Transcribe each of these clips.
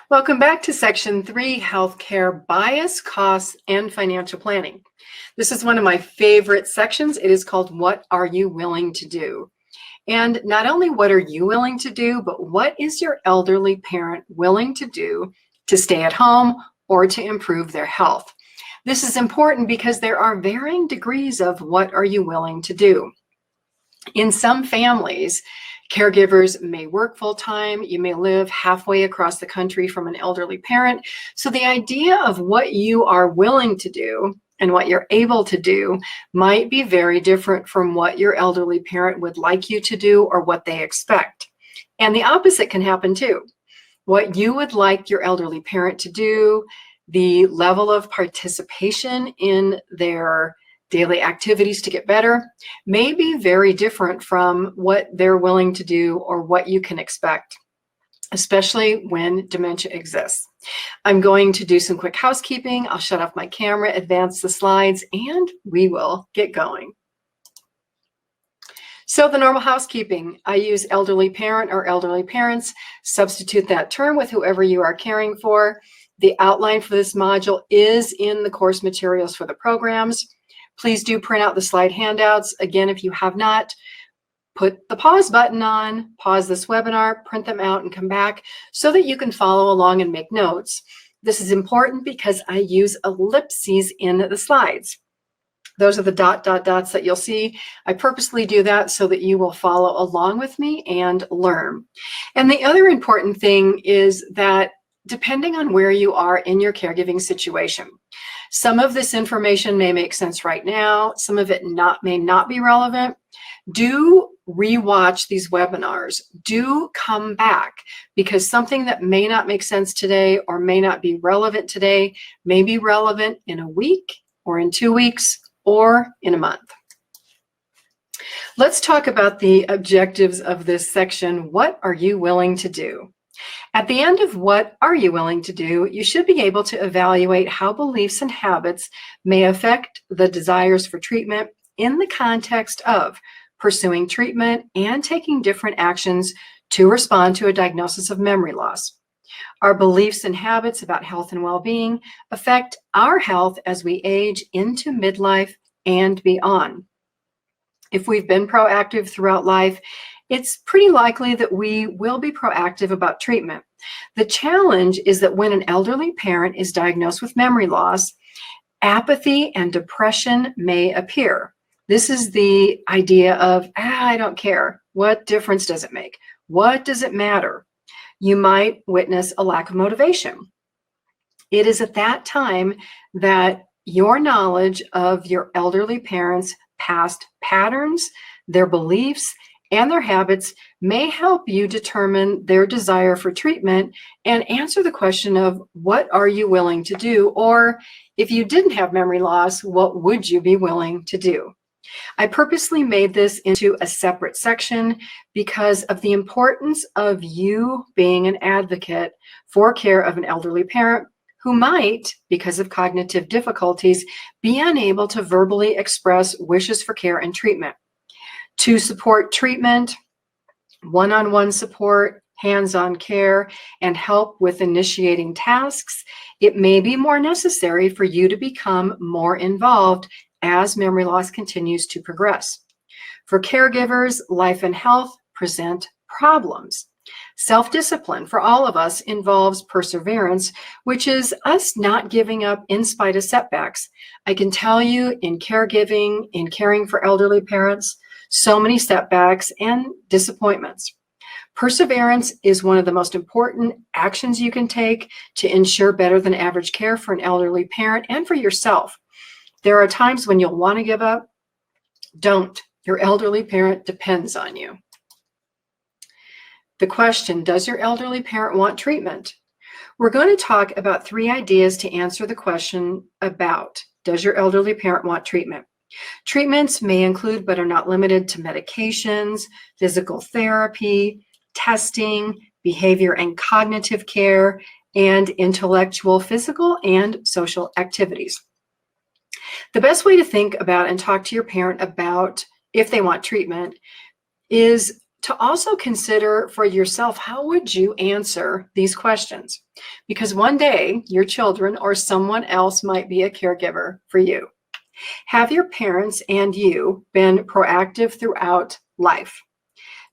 Welcome back to Section 3, Healthcare Bias, Costs, and Financial Planning. This is one of my favorite sections. It is called What Are You Willing to Do? And not only what are you willing to do, but what is your elderly parent willing to do to stay at home or to improve their health? This is important because there are varying degrees of what are you willing to do. In some families, caregivers may work full-time. You may live halfway across the country from an elderly parent. So the idea of what you are willing to do and what you're able to do might be very different from what your elderly parent would like you to do or what they expect. And the opposite can happen too. What you would like your elderly parent to do, the level of participation in their daily activities to get better may be very different from what they're willing to do or what you can expect, especially when dementia exists. I'm going to do some quick housekeeping. I'll shut off my camera, advance the slides, and we will get going. So the normal housekeeping, I use elderly parent or elderly parents. Substitute that term with whoever you are caring for. The outline for this module is in the course materials for the programs. Please do print out the slide handouts. Again, if you have not, put the pause button on, pause this webinar, print them out and come back so that you can follow along and make notes. This is important because I use ellipses in the slides. Those are the dots that you'll see. I purposely do that so that you will follow along with me and learn. And the other important thing is that depending on where you are in your caregiving situation, some of this information may make sense right now. Some of it may not be relevant. Do rewatch these webinars. Do come back because something that may not make sense today or may not be relevant today may be relevant in a week or in 2 weeks or in a month. Let's talk about the objectives of this section. What are you willing to do? At the end of what are you willing to do, you should be able to evaluate how beliefs and habits may affect the desires for treatment in the context of pursuing treatment and taking different actions to respond to a diagnosis of memory loss. Our beliefs and habits about health and well-being affect our health as we age into midlife and beyond. If we've been proactive throughout life, it's pretty likely that we will be proactive about treatment. The challenge is that when an elderly parent is diagnosed with memory loss, apathy and depression may appear. This is the idea of, I don't care. What difference does it make? What does it matter? You might witness a lack of motivation. It is at that time that your knowledge of your elderly parents' past patterns, their beliefs, and their habits may help you determine their desire for treatment and answer the question of what are you willing to do? Or if you didn't have memory loss, what would you be willing to do? I purposely made this into a separate section because of the importance of you being an advocate for care of an elderly parent who might, because of cognitive difficulties, be unable to verbally express wishes for care and treatment. To support treatment, one-on-one support, hands-on care, and help with initiating tasks, it may be more necessary for you to become more involved as memory loss continues to progress. For caregivers, life and health present problems. Self-discipline for all of us involves perseverance, which is us not giving up in spite of setbacks. I can tell you in caregiving, in caring for elderly parents, so many setbacks and disappointments. Perseverance is one of the most important actions you can take to ensure better than average care for an elderly parent and for yourself. There are times when you'll want to give up. Don't. Your elderly parent depends on you. The question, does your elderly parent want treatment? We're going to talk about 3 ideas to answer the question about, does your elderly parent want treatment? Treatments may include, but are not limited to medications, physical therapy, testing, behavior and cognitive care, and intellectual, physical, and social activities. The best way to think about and talk to your parent about if they want treatment is to also consider for yourself, how would you answer these questions? Because one day your children or someone else might be a caregiver for you. Have your parents and you been proactive throughout life,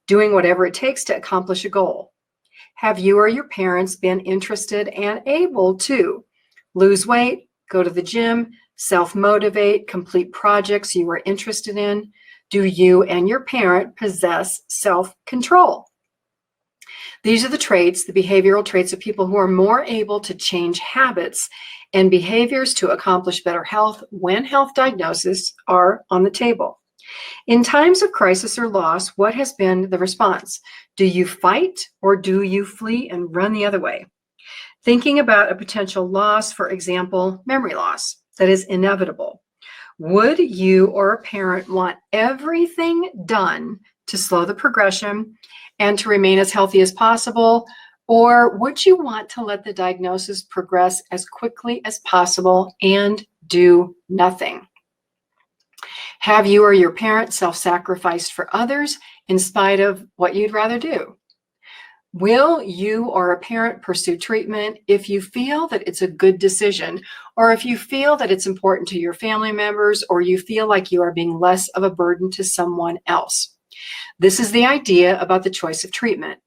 doing whatever it takes to accomplish a goal? Have you or your parents been interested and able to lose weight, go to the gym, self-motivate, complete projects you were interested in? Do you and your parent possess self-control? These are the traits, the behavioral traits of people who are more able to change habits and behaviors to accomplish better health when health diagnoses are on the table. In times of crisis or loss, what has been the response? Do you fight or do you flee and run the other way? Thinking about a potential loss, for example, memory loss, that is inevitable. Would you or a parent want everything done to slow the progression and to remain as healthy as possible? Or would you want to let the diagnosis progress as quickly as possible and do nothing? Have you or your parent self-sacrificed for others in spite of what you'd rather do? Will you or a parent pursue treatment if you feel that it's a good decision, or if you feel that it's important to your family members, or you feel like you are being less of a burden to someone else? This is the idea about the choice of treatment.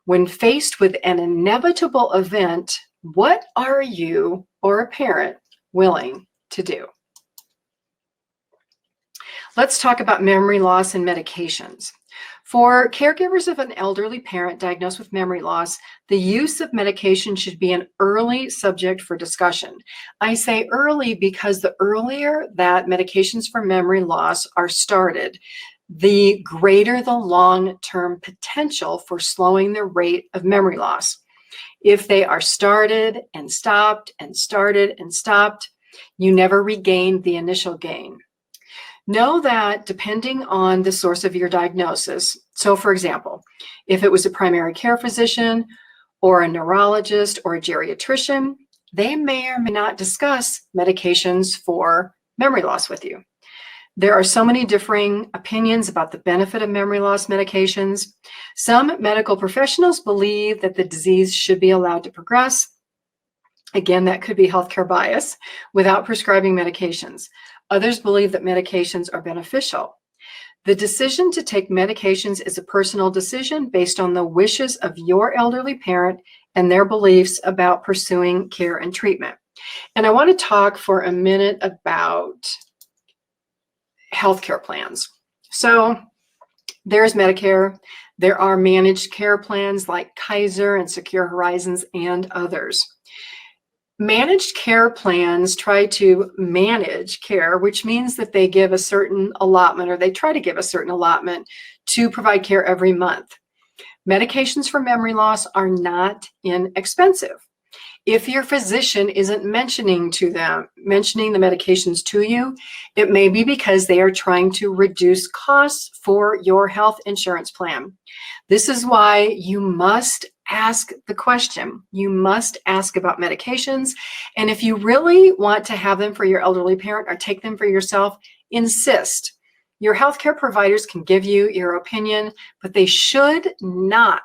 When faced with an inevitable event, what are you or a parent willing to do? Let's talk about memory loss and medications. For caregivers of an elderly parent diagnosed with memory loss, the use of medication should be an early subject for discussion. I say early because the earlier that medications for memory loss are started, the greater the long-term potential for slowing the rate of memory loss. If they are started and stopped and started and stopped, you never regain the initial gain. Know that depending on the source of your diagnosis, so for example, if it was a primary care physician or a neurologist or a geriatrician, they may or may not discuss medications for memory loss with you. There are so many differing opinions about the benefit of memory loss medications. Some medical professionals believe that the disease should be allowed to progress. Again, that could be healthcare bias, without prescribing medications. Others believe that medications are beneficial. The decision to take medications is a personal decision based on the wishes of your elderly parent and their beliefs about pursuing care and treatment. And I want to talk for a minute about healthcare plans. So there's Medicare. There are managed care plans like Kaiser and Secure Horizons and others. Managed care plans try to manage care, which means that they give a certain allotment, or they try to give a certain allotment to provide care every month. Medications for memory loss are not inexpensive. If your physician isn't mentioning the medications to you, it may be because they are trying to reduce costs for your health insurance plan. This is why you must ask the question. You must ask about medications. And if you really want to have them for your elderly parent or take them for yourself, insist. Your healthcare providers can give you your opinion, but they should not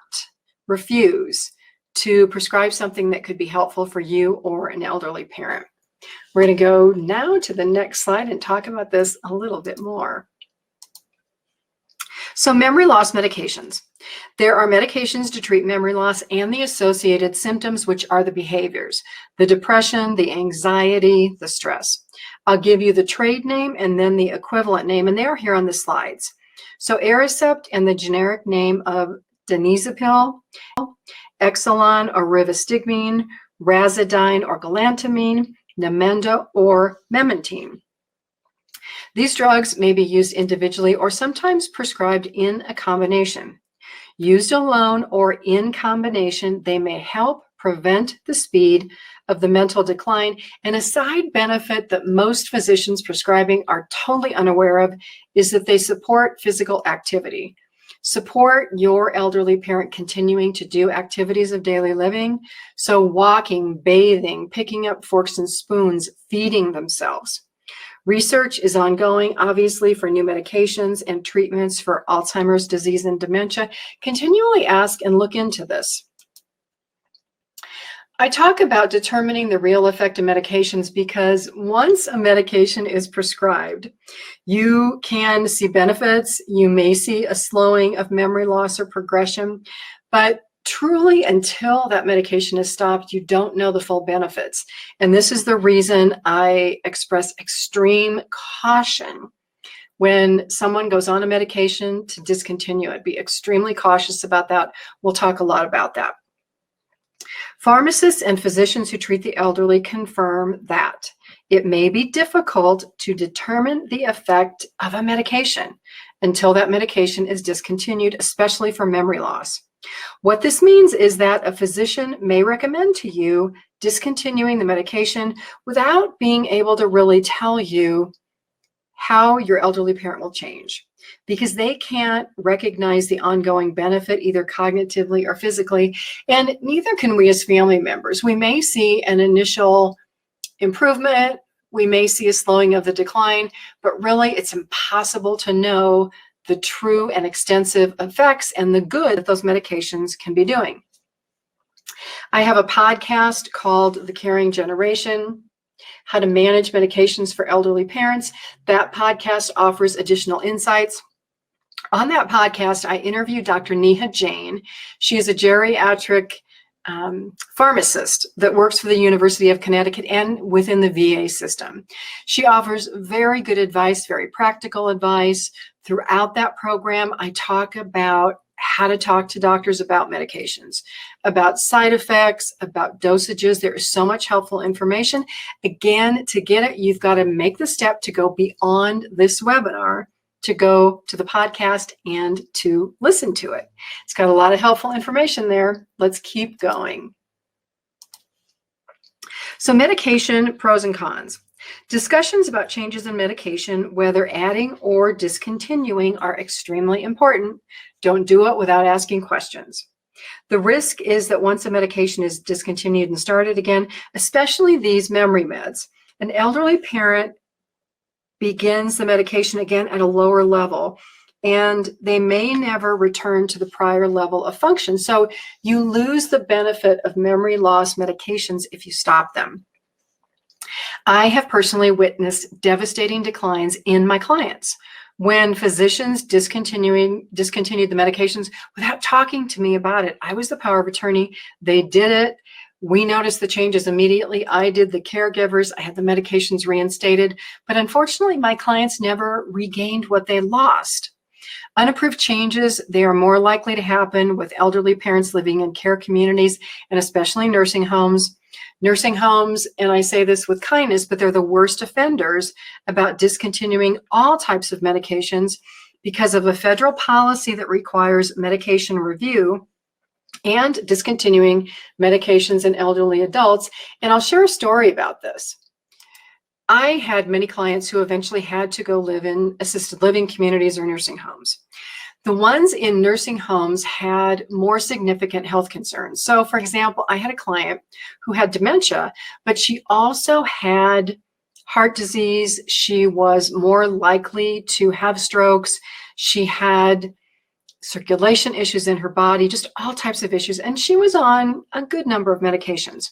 refuse to prescribe something that could be helpful for you or an elderly parent. We're going to go now to the next slide and talk about this a little bit more. So memory loss medications. There are medications to treat memory loss and the associated symptoms, which are the behaviors, the depression, the anxiety, the stress. I'll give you the trade name and then the equivalent name, and they're here on the slides. So Aricept and the generic name of Donepezil, Exelon or rivastigmine, Razidine or galantamine, Namenda or memantine. These drugs may be used individually or sometimes prescribed in a combination. Used alone or in combination, they may help prevent the speed of the mental decline. And a side benefit that most physicians prescribing are totally unaware of is that they support physical activity. Support your elderly parent continuing to do activities of daily living. So walking, bathing, picking up forks and spoons, feeding themselves. Research is ongoing, obviously, for new medications and treatments for Alzheimer's disease and dementia. Continually ask and look into this. I talk about determining the real effect of medications because once a medication is prescribed, you can see benefits. You may see a slowing of memory loss or progression, but truly until that medication is stopped, you don't know the full benefits. And this is the reason I express extreme caution when someone goes on a medication to discontinue it. Be extremely cautious about that. We'll talk a lot about that. Pharmacists and physicians who treat the elderly confirm that it may be difficult to determine the effect of a medication until that medication is discontinued, especially for memory loss. What this means is that a physician may recommend to you discontinuing the medication without being able to really tell you how your elderly parent will change, because they can't recognize the ongoing benefit either cognitively or physically, and neither can we as family members. We may see an initial improvement, we may see a slowing of the decline, but really it's impossible to know the true and extensive effects and the good that those medications can be doing. I have a podcast called The Caring Generation, How to Manage Medications for Elderly Parents. That podcast offers additional insights. On that podcast, I interviewed Dr. Neha Jain. She is a geriatric pharmacist that works for the University of Connecticut and within the VA system. She offers very good advice, very practical advice. Throughout that program, I talk about how to talk to doctors about medications, about side effects, about dosages. There is so much helpful information. Again, to get it, you've got to make the step to go beyond this webinar, to go to the podcast and to listen to it. It's got a lot of helpful information there. Let's keep going. So medication, pros and cons. Discussions about changes in medication, whether adding or discontinuing, are extremely important. Don't do it without asking questions. The risk is that once a medication is discontinued and started again, especially these memory meds, an elderly parent begins the medication again at a lower level, and they may never return to the prior level of function. So you lose the benefit of memory loss medications if you stop them. I have personally witnessed devastating declines in my clients when physicians discontinued the medications without talking to me about it. I was the power of attorney. They did it. We noticed the changes immediately. I did the caregivers. I had the medications reinstated. But unfortunately, my clients never regained what they lost. Unapproved changes, they are more likely to happen with elderly parents living in care communities and especially nursing homes. Nursing homes, and I say this with kindness, but they're the worst offenders about discontinuing all types of medications because of a federal policy that requires medication review and discontinuing medications in elderly adults. And I'll share a story about this. I had many clients who eventually had to go live in assisted living communities or nursing homes. The ones in nursing homes had more significant health concerns. So, for example, I had a client who had dementia, but she also had heart disease. She was more likely to have strokes. She had circulation issues in her body, just all types of issues. And she was on a good number of medications.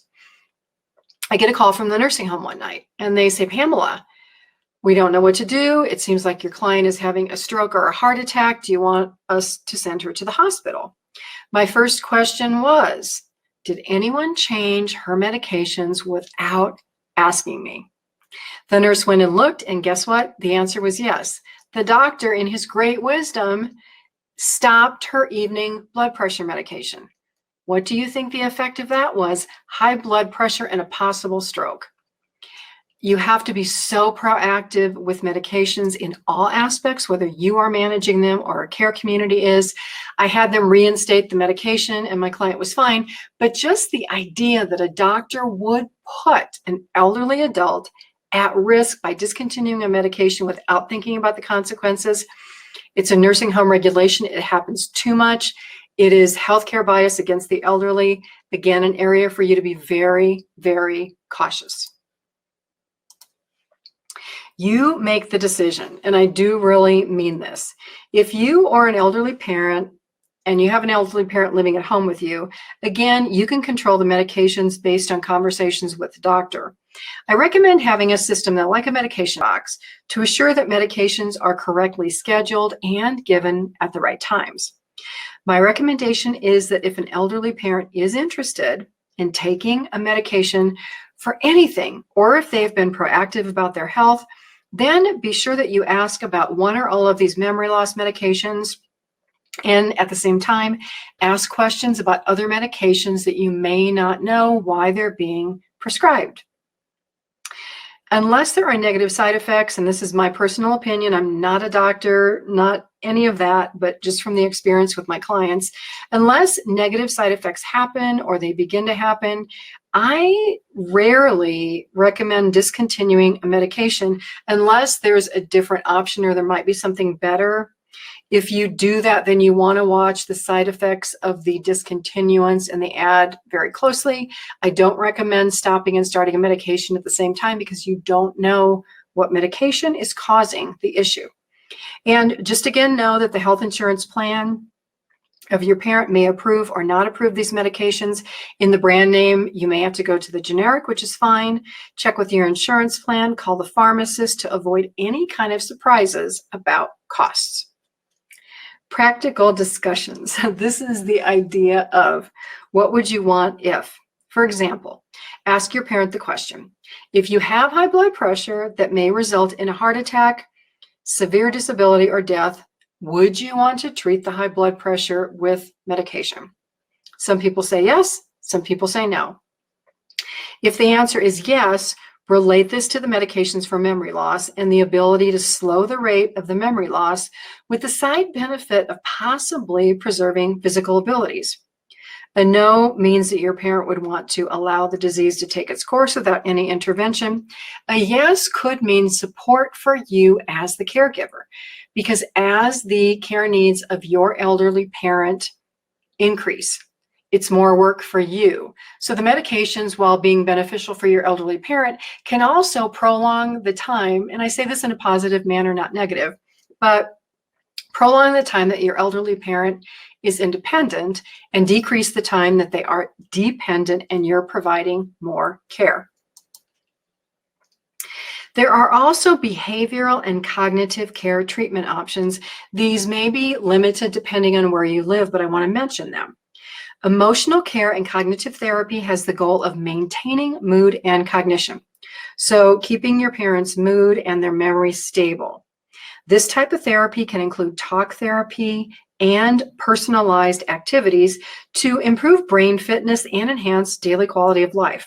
I get a call from the nursing home one night, and they say, Pamela, we don't know what to do. It seems like your client is having a stroke or a heart attack. Do you want us to send her to the hospital? My first question was, did anyone change her medications without asking me? The nurse went and looked, and guess what? The answer was yes. The doctor, in his great wisdom, stopped her evening blood pressure medication. What do you think the effect of that was? High blood pressure and a possible stroke. You have to be so proactive with medications in all aspects, whether you are managing them or a care community is. I had them reinstate the medication and my client was fine, but just the idea that a doctor would put an elderly adult at risk by discontinuing a medication without thinking about the consequences, it's a nursing home regulation. It happens too much. It is healthcare bias against the elderly. Again, an area for you to be very, very cautious. You make the decision, and I do really mean this. If you are an elderly parent and you have an elderly parent living at home with you, again, you can control the medications based on conversations with the doctor. I recommend having a system that, like a medication box, to assure that medications are correctly scheduled and given at the right times. My recommendation is that if an elderly parent is interested in taking a medication for anything, or if they've been proactive about their health, then be sure that you ask about one or all of these memory loss medications, and at the same time, ask questions about other medications that you may not know why they're being prescribed. Unless there are negative side effects, and this is my personal opinion, I'm not a doctor, not any of that, but just from the experience with my clients, unless negative side effects happen or they begin to happen, I rarely recommend discontinuing a medication unless there's a different option or there might be something better. If you do that, then you want to watch the side effects of the discontinuance and the ad very closely. I don't recommend stopping and starting a medication at the same time because you don't know what medication is causing the issue. And just again, know that the health insurance plan of your parent may approve or not approve these medications. In the brand name, you may have to go to the generic, which is fine. Check with your insurance plan, call the pharmacist to avoid any kind of surprises about costs. Practical discussions. This is the idea of what would you want if, for example, ask your parent the question, if you have high blood pressure that may result in a heart attack, severe disability, or death, would you want to treat the high blood pressure with medication? Some people say yes, some people say no. If the answer is yes, relate this to the medications for memory loss and the ability to slow the rate of the memory loss with the side benefit of possibly preserving physical abilities. A no means that your parent would want to allow the disease to take its course without any intervention. A yes could mean support for you as the caregiver, because as the care needs of your elderly parent increase, it's more work for you. So the medications, while being beneficial for your elderly parent, can also prolong the time, and I say this in a positive manner, not negative, but prolong the time that your elderly parent is independent and decrease the time that they are dependent and you're providing more care. There are also behavioral and cognitive care treatment options. These may be limited depending on where you live, but I want to mention them. Emotional care and cognitive therapy has the goal of maintaining mood and cognition. So keeping your parents' mood and their memory stable. This type of therapy can include talk therapy and personalized activities to improve brain fitness and enhance daily quality of life.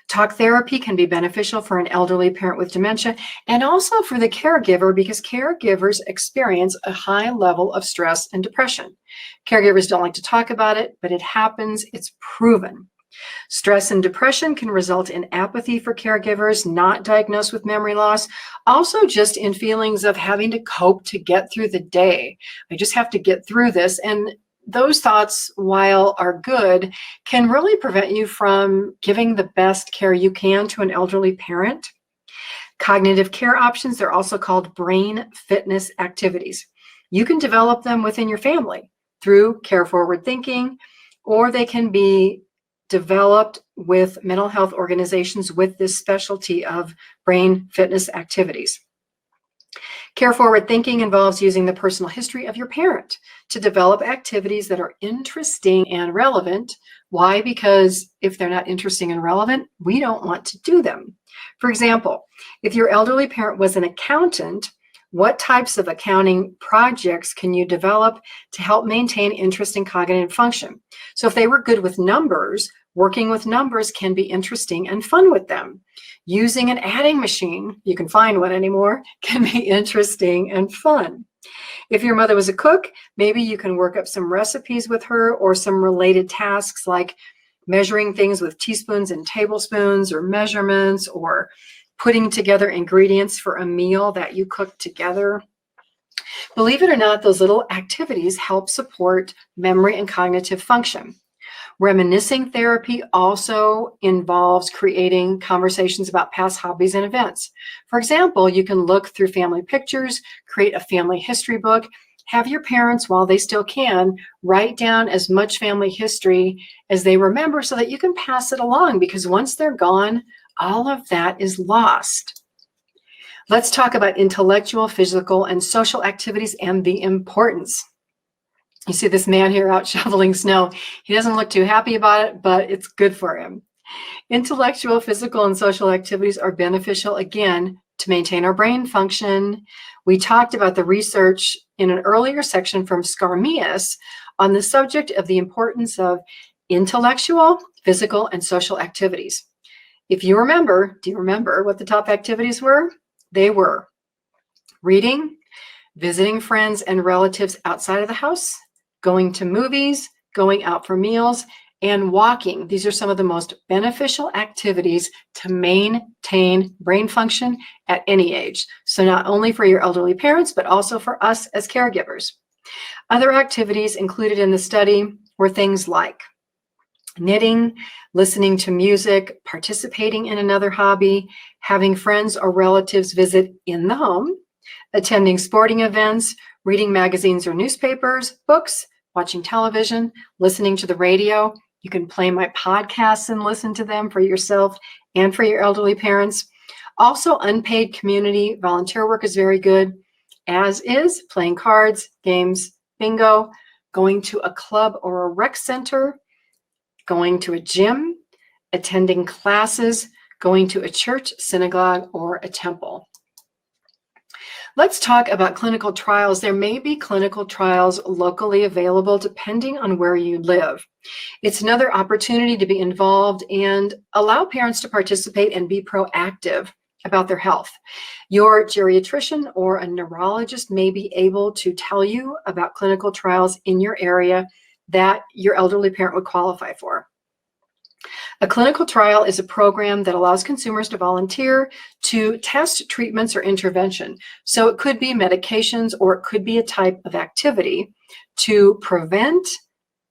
Talk therapy can be beneficial for an elderly parent with dementia and also for the caregiver because caregivers experience a high level of stress and depression. Caregivers don't like to talk about it, but it happens. It's proven. Stress and depression can result in apathy for caregivers not diagnosed with memory loss, also just in feelings of having to cope to get through the day. I just have to get through this. And those thoughts, while are good, can really prevent you from giving the best care you can to an elderly parent. Cognitive care options, they're also called brain fitness activities. You can develop them within your family through care-forward thinking, or they can be developed with mental health organizations with this specialty of brain fitness activities. Care-forward thinking involves using the personal history of your parent to develop activities that are interesting and relevant. Why? Because if they're not interesting and relevant, we don't want to do them. For example, if your elderly parent was an accountant, what types of accounting projects can you develop to help maintain interest in cognitive function? So if they were good with numbers, working with numbers can be interesting and fun with them. Using an adding machine, you can find one anymore, can be interesting and fun. If your mother was a cook, maybe you can work up some recipes with her or some related tasks like measuring things with teaspoons and tablespoons or measurements or putting together ingredients for a meal that you cook together. Believe it or not, those little activities help support memory and cognitive function. Reminiscing therapy also involves creating conversations about past hobbies and events. For example, you can look through family pictures, create a family history book, have your parents, while they still can, write down as much family history as they remember so that you can pass it along, because once they're gone, all of that is lost. Let's talk about intellectual, physical, and social activities and the importance. You see this man here out shoveling snow. He doesn't look too happy about it, but it's good for him. Intellectual, physical, and social activities are beneficial, again, to maintain our brain function. We talked about the research in an earlier section from Skarmias on the subject of the importance of intellectual, physical, and social activities. If you remember, do you remember what the top activities were? They were reading, visiting friends and relatives outside of the house, going to movies, going out for meals, and walking. These are some of the most beneficial activities to maintain brain function at any age. So not only for your elderly parents, but also for us as caregivers. Other activities included in the study were things like knitting, listening to music, participating in another hobby, having friends or relatives visit in the home, attending sporting events, reading magazines or newspapers, books, watching television, listening to the radio. You can play my podcasts and listen to them for yourself and for your elderly parents. Also, unpaid community volunteer work is very good, as is playing cards, games, bingo, going to a club or a rec center, going to a gym, attending classes, going to a church, synagogue, or a temple. Let's talk about clinical trials. There may be clinical trials locally available depending on where you live. It's another opportunity to be involved and allow parents to participate and be proactive about their health. Your geriatrician or a neurologist may be able to tell you about clinical trials in your area that your elderly parent would qualify for. A clinical trial is a program that allows consumers to volunteer to test treatments or intervention. So it could be medications, or it could be a type of activity to prevent,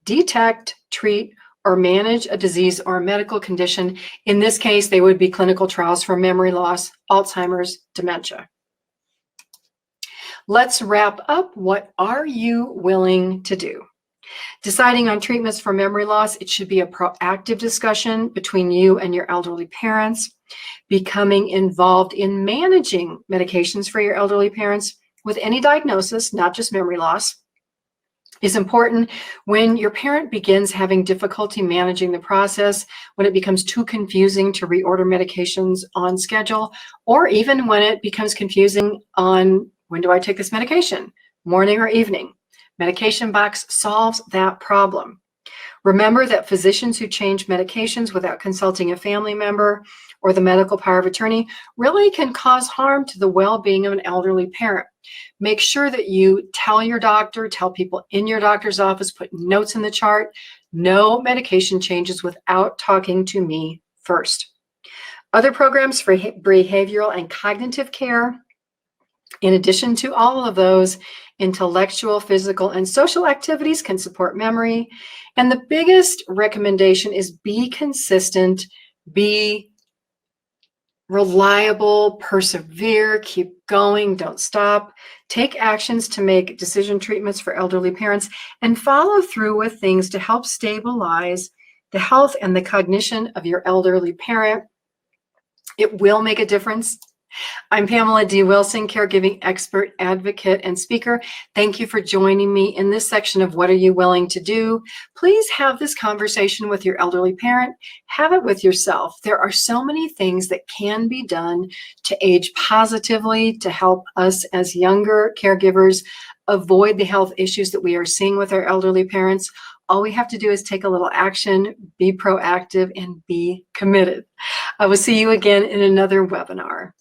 detect, treat, or manage a disease or a medical condition. In this case, they would be clinical trials for memory loss, Alzheimer's, dementia. Let's wrap up. What are you willing to do? Deciding on treatments for memory loss, it should be a proactive discussion between you and your elderly parents. Becoming involved in managing medications for your elderly parents with any diagnosis, not just memory loss, is important when your parent begins having difficulty managing the process, when it becomes too confusing to reorder medications on schedule, or even when it becomes confusing on when do I take this medication, morning or evening. Medication box solves that problem. Remember that physicians who change medications without consulting a family member or the medical power of attorney really can cause harm to the well-being of an elderly parent. Make sure that you tell your doctor, tell people in your doctor's office, put notes in the chart, no medication changes without talking to me first. Other programs for behavioral and cognitive care, in addition to all of those, intellectual, physical, and social activities can support memory. And the biggest recommendation is be consistent, be reliable, persevere, keep going, don't stop. Take actions to make decision treatments for elderly parents and follow through with things to help stabilize the health and the cognition of your elderly parent. It will make a difference. I'm Pamela D Wilson, caregiving expert, advocate, and speaker. Thank you for joining me in this section of What Are You Willing to Do? Please have this conversation with your elderly parent. Have it with yourself. There are so many things that can be done to age positively, to help us as younger caregivers avoid the health issues that we are seeing with our elderly parents. All we have to do is take a little action, be proactive, and be committed. I will see you again in another webinar.